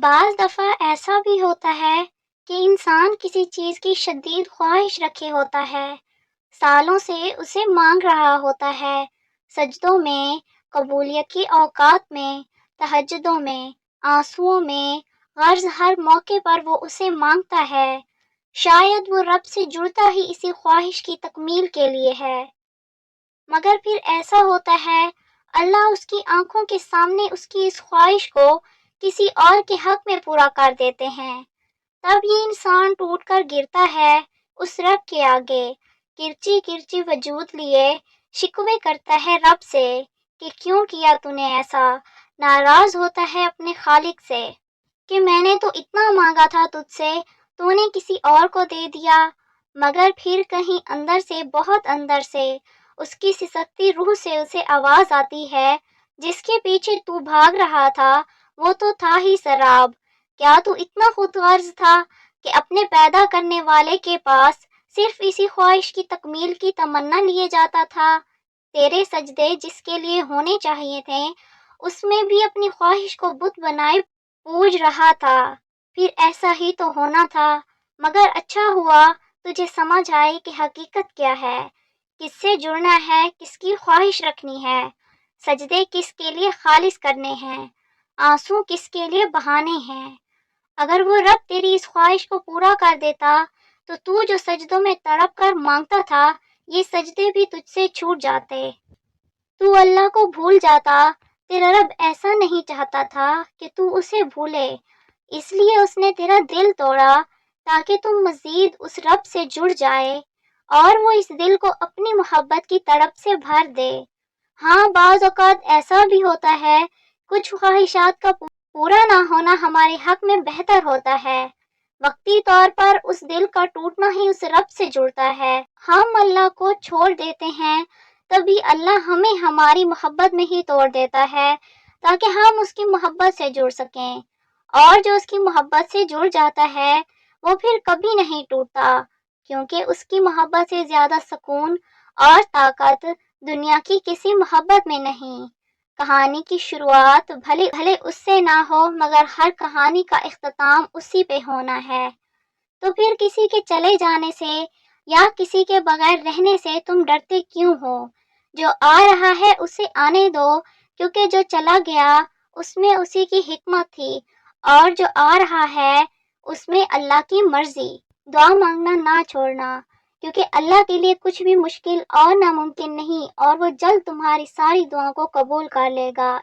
بعض دفعہ ایسا بھی ہوتا ہے کہ انسان کسی چیز کی شدید خواہش رکھے ہوتا ہے، سالوں سے اسے مانگ رہا ہوتا ہے، سجدوں میں، قبولیت کی اوقات میں، تہجدوں میں، آنسوؤں میں، غرض ہر موقع پر وہ اسے مانگتا ہے۔ شاید وہ رب سے جڑتا ہی اسی خواہش کی تکمیل کے لیے ہے، مگر پھر ایسا ہوتا ہے اللہ اس کی آنکھوں کے سامنے اس کی اس خواہش کو کسی اور کے حق میں پورا کر دیتے ہیں۔ تب یہ انسان ٹوٹ کر گرتا ہے اس رب کے آگے، کرچی کرچی وجود لیے شکوے کرتا ہے رب سے کہ کیوں کیا تو نے ایسا، ناراض ہوتا ہے اپنے خالق سے کہ میں نے تو اتنا مانگا تھا تجھ سے، تو نے کسی اور کو دے دیا۔ مگر پھر کہیں اندر سے، بہت اندر سے، اس کی سسکتی روح سے اسے آواز آتی ہے، جس کے پیچھے تو بھاگ رہا تھا وہ تو تھا ہی سراب۔ کیا تو اتنا خود غرض تھا کہ اپنے پیدا کرنے والے کے پاس صرف اسی خواہش کی تکمیل کی تمنا لیے جاتا تھا؟ تیرے سجدے جس کے لیے ہونے چاہیے تھے، اس میں بھی اپنی خواہش کو بت بنائے پوج رہا تھا۔ پھر ایسا ہی تو ہونا تھا، مگر اچھا ہوا تجھے سمجھ آئی کہ حقیقت کیا ہے، کس سے جڑنا ہے، کس کی خواہش رکھنی ہے، سجدے کس کے لیے خالص کرنے ہیں، آنسو کس کے لیے بہانے ہیں۔ اگر وہ رب تیری اس خواہش کو پورا کر دیتا تو جو سجدوں میں تڑپ کر مانگتا تھا، یہ سجدے بھی تجھ سے چھوٹ جاتے، تو اللہ کو بھول جاتا۔ تیرا رب ایسا نہیں چاہتا تھا کہ تو اسے بھولے، اس لیے اس نے تیرا دل توڑا تاکہ تم مزید اس رب سے جڑ جائے اور وہ اس دل کو اپنی محبت کی تڑپ سے بھر دے۔ ہاں، بعض اوقات ایسا بھی ہوتا ہے، کچھ خواہشات کا پورا نہ ہونا ہمارے حق میں بہتر ہوتا ہے، وقتی طور پر اس دل کا ٹوٹنا ہی اس رب سے جڑتا ہے۔ ہم اللہ کو چھوڑ دیتے ہیں، تبھی اللہ ہمیں ہماری محبت میں ہی توڑ دیتا ہے تاکہ ہم اس کی محبت سے جڑ سکیں، اور جو اس کی محبت سے جڑ جاتا ہے وہ پھر کبھی نہیں ٹوٹتا، کیونکہ اس کی محبت سے زیادہ سکون اور طاقت دنیا کی کسی محبت میں نہیں۔ کہانی کی شروعات بھلے اس سے نہ ہو، مگر ہر کہانی کا اختتام اسی پہ ہونا ہے، تو پھر کسی کے چلے جانے سے یا کسی کے بغیر رہنے سے تم ڈرتے کیوں ہو؟ جو آ رہا ہے اسے آنے دو، کیونکہ جو چلا گیا اس میں اسی کی حکمت تھی، اور جو آ رہا ہے اس میں اللہ کی مرضی۔ دعا مانگنا نہ چھوڑنا، کیونکہ اللہ کے لیے کچھ بھی مشکل اور ناممکن نہیں، اور وہ جلد تمہاری ساری دعاؤں کو قبول کر لے گا۔